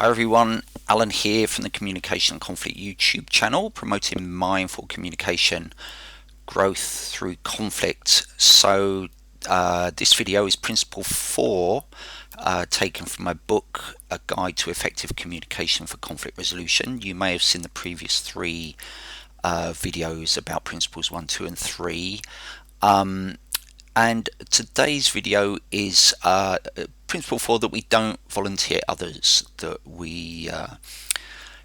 Hi everyone, Alan here from the Communication and Conflict YouTube channel, promoting mindful communication growth through conflict. So this video is Principle 4, taken from my book, A Guide to Effective Communication for Conflict Resolution. You may have seen the previous three videos about Principles 1, 2 and 3. And today's video is Principle 4, that we don't volunteer others, that we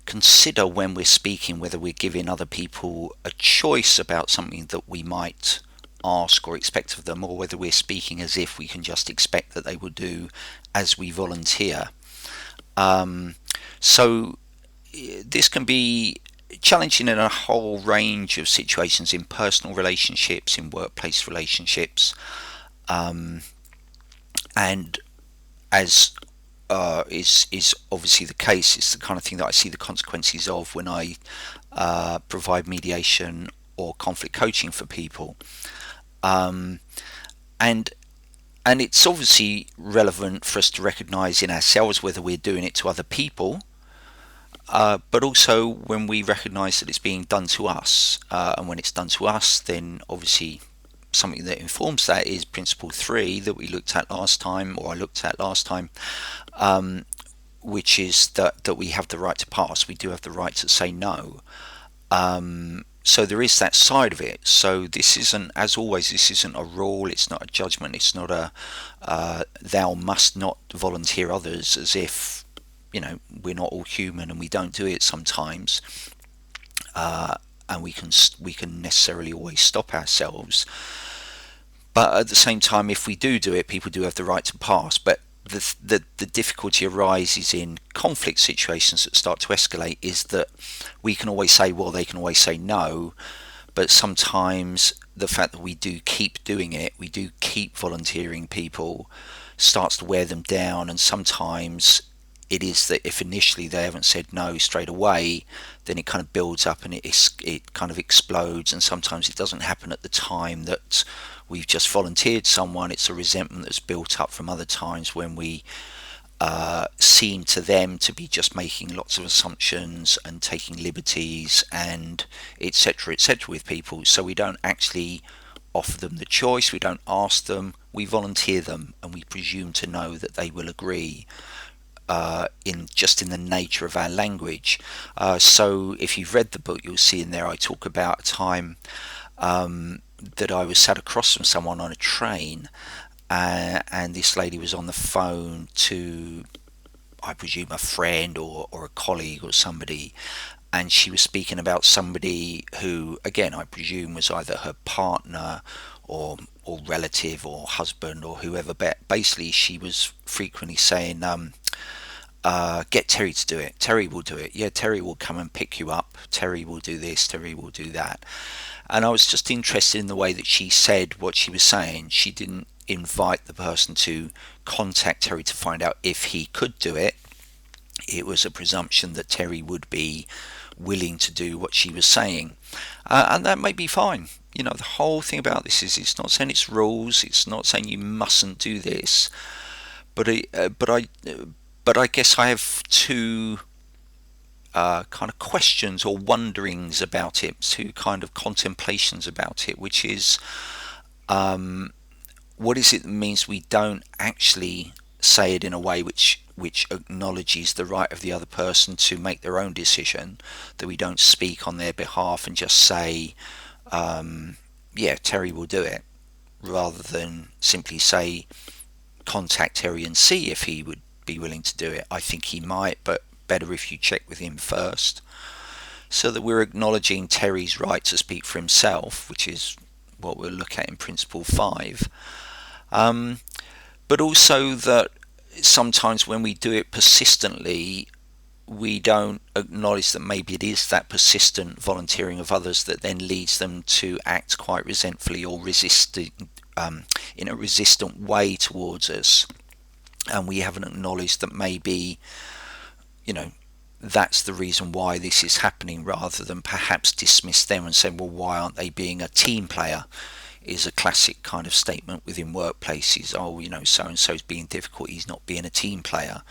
consider when we're speaking whether we're giving other people a choice about something that we might ask or expect of them, or whether we're speaking as if we can just expect that they will do as we volunteer. So this can be challenging in a whole range of situations, in personal relationships, in workplace relationships, and as is obviously the case, it's the kind of thing that I see the consequences of when I provide mediation or conflict coaching for people, and it's obviously relevant for us to recognise in ourselves whether we're doing it to other people. But also when we recognise that it's being done to us, and when it's done to us, then obviously something that informs that is Principle 3 that we looked at last time, or I looked at last time, which is that we have the right to pass. We do have the right to say no. So there is that side of it. So this isn't, as always, this isn't a rule, it's not a judgment, it's not a thou must not volunteer others, as if we're not all human and we don't do it sometimes, and we can necessarily always stop ourselves. But at the same time, if we do it, people do have the right to pass. But the difficulty arises in conflict situations that start to escalate, is that we can always say, well, they can always say no, but sometimes the fact that we do keep doing it, we do keep volunteering people, starts to wear them down. And sometimes it is that if initially they haven't said no straight away, then it kind of builds up and it kind of explodes. And sometimes it doesn't happen at the time that we've just volunteered someone. It's a resentment that's built up from other times when we seem to them to be just making lots of assumptions and taking liberties and etc with people. So we don't actually offer them the choice, we don't ask them, we volunteer them, and we presume to know that they will agree. In the nature of our language. So if you've read the book, you'll see in there I talk about a time that I was sat across from someone on a train, and this lady was on the phone to, I presume, a friend or a colleague or somebody, and she was speaking about somebody who, again, I presume was either her partner or relative or husband or whoever. But basically she was frequently saying, get Terry to do it. Terry will do it. Yeah, Terry will come and pick you up. Terry will do this. Terry will do that. And I was just interested in the way that she said what she was saying. She didn't invite the person to contact Terry to find out if he could do it. It was a presumption that Terry would be willing to do what she was saying. And that may be fine. The whole thing about this is, it's not saying it's rules. It's not saying you mustn't do this. But I guess I have two kind of questions or wonderings about it, two kind of contemplations about it, which is, what is it that means we don't actually say it in a way which acknowledges the right of the other person to make their own decision, that we don't speak on their behalf and just say, yeah, Terry will do it, rather than simply say, contact Terry and see if he would be willing to do it. I think he might, but better if you check with him first, so that we're acknowledging Terry's right to speak for himself, which is what we'll look at in Principle 5. But also that sometimes when we do it persistently, we don't acknowledge that maybe it is that persistent volunteering of others that then leads them to act quite resentfully or in a resistant way towards us. And we haven't acknowledged that maybe, that's the reason why this is happening, rather than perhaps dismiss them and say, well, why aren't they being a team player is a classic kind of statement within workplaces. Oh, so and so's being difficult, he's not being a team player.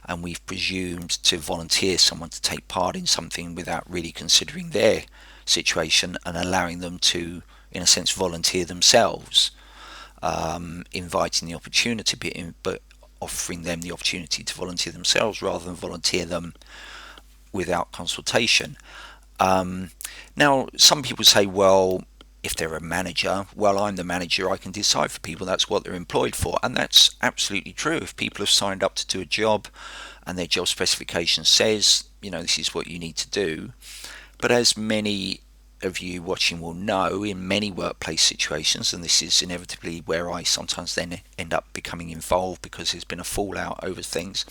And we've presumed to volunteer someone to take part in something without really considering their situation and allowing them to, in a sense, volunteer themselves, inviting the opportunity, but offering them the opportunity to volunteer themselves rather than volunteer them without consultation. Now, some people say, well, if they're a manager, well, I'm the manager, I can decide for people, that's what they're employed for. And that's absolutely true. If people have signed up to do a job and their job specification says, this is what you need to do. But as many of you watching will know, in many workplace situations, and this is inevitably where I sometimes then end up becoming involved because there's been a fallout over things,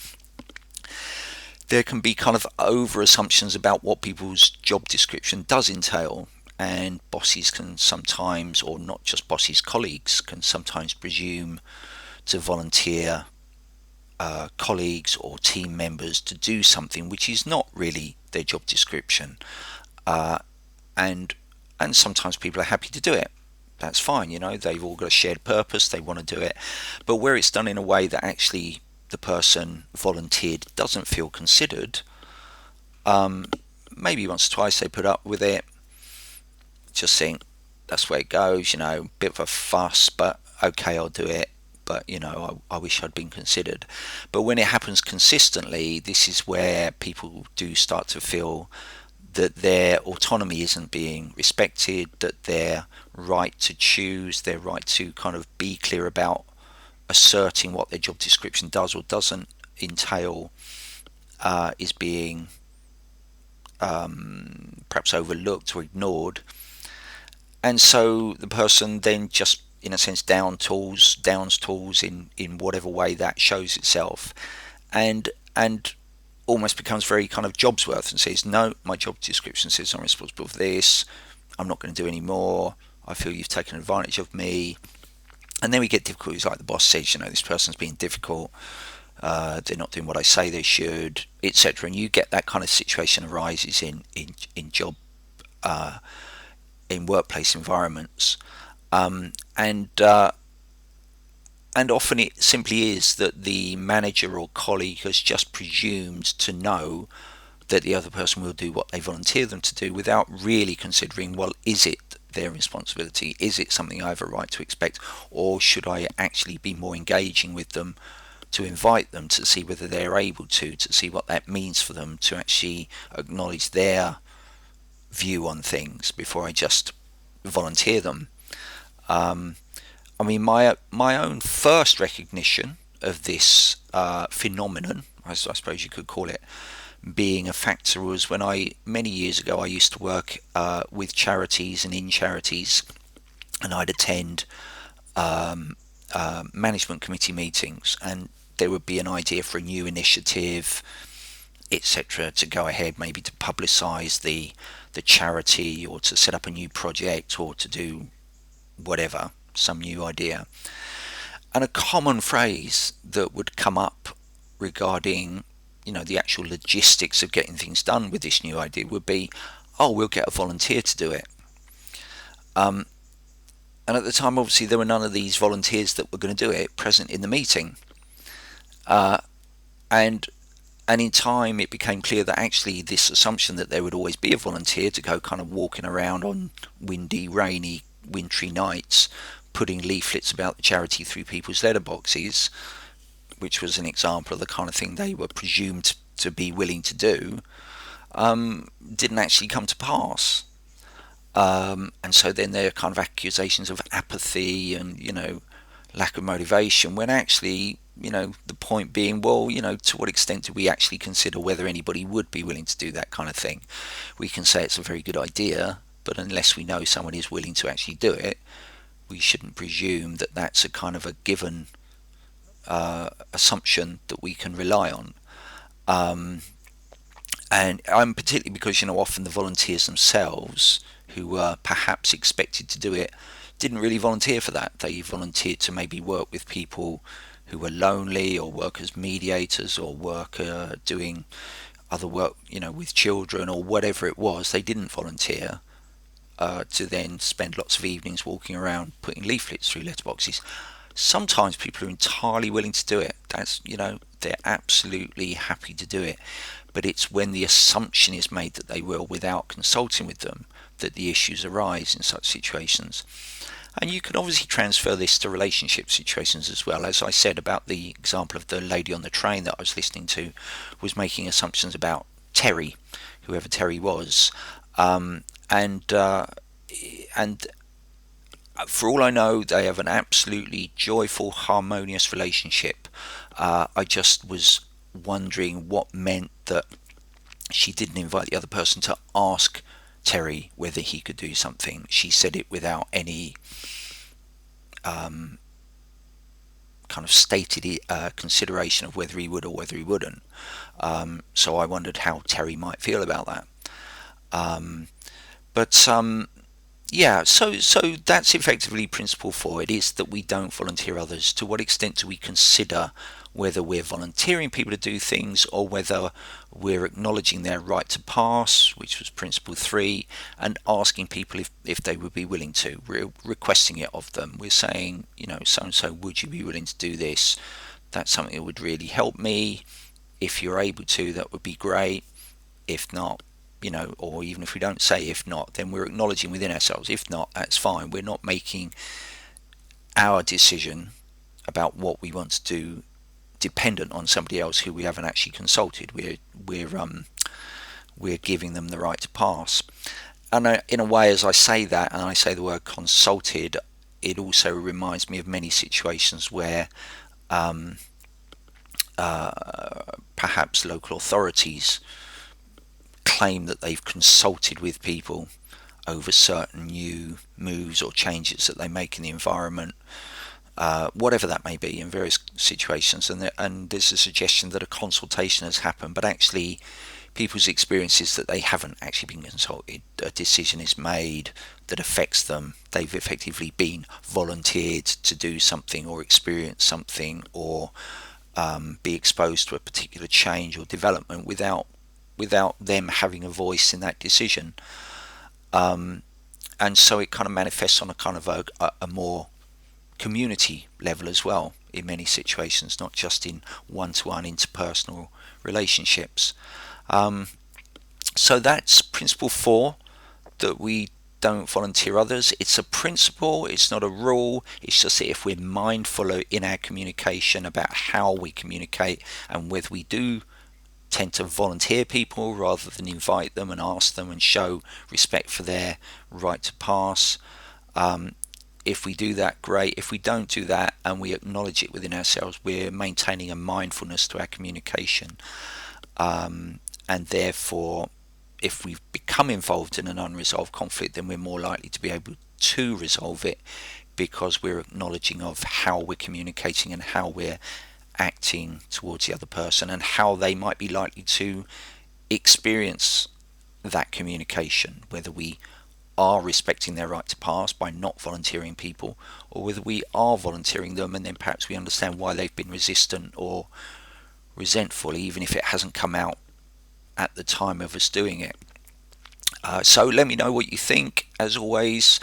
there can be kind of over assumptions about what people's job description does entail. And bosses can sometimes, or not just bosses, colleagues can sometimes presume to volunteer colleagues or team members to do something which is not really their job description. And sometimes people are happy to do it. That's fine, they've all got a shared purpose, they want to do it. But where it's done in a way that actually the person volunteered doesn't feel considered, maybe once or twice they put up with it, just think that's where it goes, bit of a fuss, but okay, I'll do it. But I wish I'd been considered. But when it happens consistently, this is where people do start to feel that their autonomy isn't being respected, that their right to choose, their right to kind of be clear about asserting what their job description does or doesn't entail is being perhaps overlooked or ignored. And so the person then just, in a sense, downs tools in whatever way that shows itself, and almost becomes very kind of Jobsworth and says, no, my job description says I'm responsible for this, I'm not going to do any more, I feel you've taken advantage of me. And then we get difficulties like the boss says, this person's being difficult, they're not doing what I say they should, etc. And you get that kind of situation arises in job in workplace environments, and often it simply is that the manager or colleague has just presumed to know that the other person will do what they volunteer them to do without really considering, well, is it their responsibility? Is it something I have a right to expect? Or should I actually be more engaging with them to invite them to see whether they're able to see what that means for them, to actually acknowledge their view on things before I just volunteer them? My own first recognition of this phenomenon, I suppose you could call it, being a factor was when many years ago, I used to work with charities and in charities, and I'd attend management committee meetings, and there would be an idea for a new initiative, etc., to go ahead, maybe to publicise the charity, or to set up a new project, or to do whatever, some new idea. And a common phrase that would come up regarding the actual logistics of getting things done with this new idea would be, oh, we'll get a volunteer to do it. And at the time, obviously, there were none of these volunteers that were going to do it present in the meeting. And in time, it became clear that actually this assumption that there would always be a volunteer to go kind of walking around on windy, rainy, wintry nights, putting leaflets about the charity through people's letterboxes, which was an example of the kind of thing they were presumed to be willing to do, didn't actually come to pass. And so then there are kind of accusations of apathy and, lack of motivation, when actually, the point being, well, to what extent do we actually consider whether anybody would be willing to do that kind of thing? We can say it's a very good idea, but unless we know someone is willing to actually do it, we shouldn't presume that that's a kind of a given assumption that we can rely on. And I'm particularly because, often the volunteers themselves, who were perhaps expected to do it, didn't really volunteer for that. They volunteered to maybe work with people who were lonely, or work as mediators, or work doing other work, with children, or whatever it was. They didn't volunteer to then spend lots of evenings walking around putting leaflets through letterboxes. Sometimes people are entirely willing to do it. That's, they're absolutely happy to do it. But it's when the assumption is made that they will without consulting with them that the issues arise in such situations. And you can obviously transfer this to relationship situations as well. As I said about the example of the lady on the train that I was listening to was making assumptions about Terry, whoever Terry was. And for all I know, they have an absolutely joyful, harmonious relationship. I just was wondering what meant that she didn't invite the other person to ask Terry whether he could do something. She said it without any kind of stated consideration of whether he would or whether he wouldn't. So I wondered how Terry might feel about that. But yeah, so that's effectively principle 4. It is that we don't volunteer others. To what extent do we consider whether we're volunteering people to do things or whether we're acknowledging their right to pass, which was principle 3, and asking people if they would be willing to. We're requesting it of them. We're saying, so and so, would you be willing to do this? That's something that would really help me. If you're able to, that would be great. If not, or even if we don't say if not, then we're acknowledging within ourselves, if not, that's fine. We're not making our decision about what we want to do dependent on somebody else who we haven't actually consulted. We're giving them the right to pass. And in a way, as I say that, and I say the word consulted, it also reminds me of many situations where perhaps local authorities claim that they've consulted with people over certain new moves or changes that they make in the environment, whatever that may be, in various situations, and there's a suggestion that a consultation has happened, but actually people's experience is that they haven't actually been consulted. A decision is made that affects them. They've effectively been volunteered to do something or experience something or be exposed to a particular change or development without them having a voice in that decision. And so it kind of manifests on a kind of a more community level as well in many situations, not just in one-to-one interpersonal relationships. So that's principle 4, that we don't volunteer others. It's a principle, it's not a rule. It's just that if we're mindful in our communication about how we communicate and whether we do tend to volunteer people rather than invite them and ask them and show respect for their right to pass. If we do that, great. If we don't do that and we acknowledge it within ourselves, we're maintaining a mindfulness to our communication. And therefore, if we've become involved in an unresolved conflict, then we're more likely to be able to resolve it because we're acknowledging of how we're communicating and how we're acting towards the other person and how they might be likely to experience that communication, whether we are respecting their right to pass by not volunteering people or whether we are volunteering them and then perhaps we understand why they've been resistant or resentful even if it hasn't come out at the time of us doing it. So let me know what you think. As always,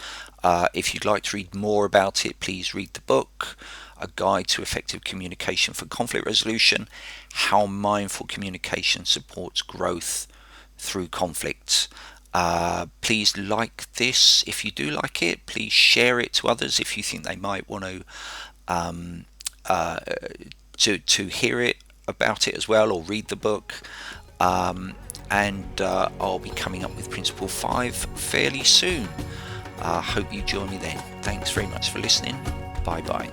if you'd like to read more about it, please read the book, A Guide to Effective Communication for Conflict Resolution, How Mindful Communication Supports Growth Through Conflict. Please like this if you do like it. Please share it to others if you think they might want to hear it about it as well, or read the book. And I'll be coming up with Principle 5 fairly soon. Hope you join me then. Thanks very much for listening. Bye bye.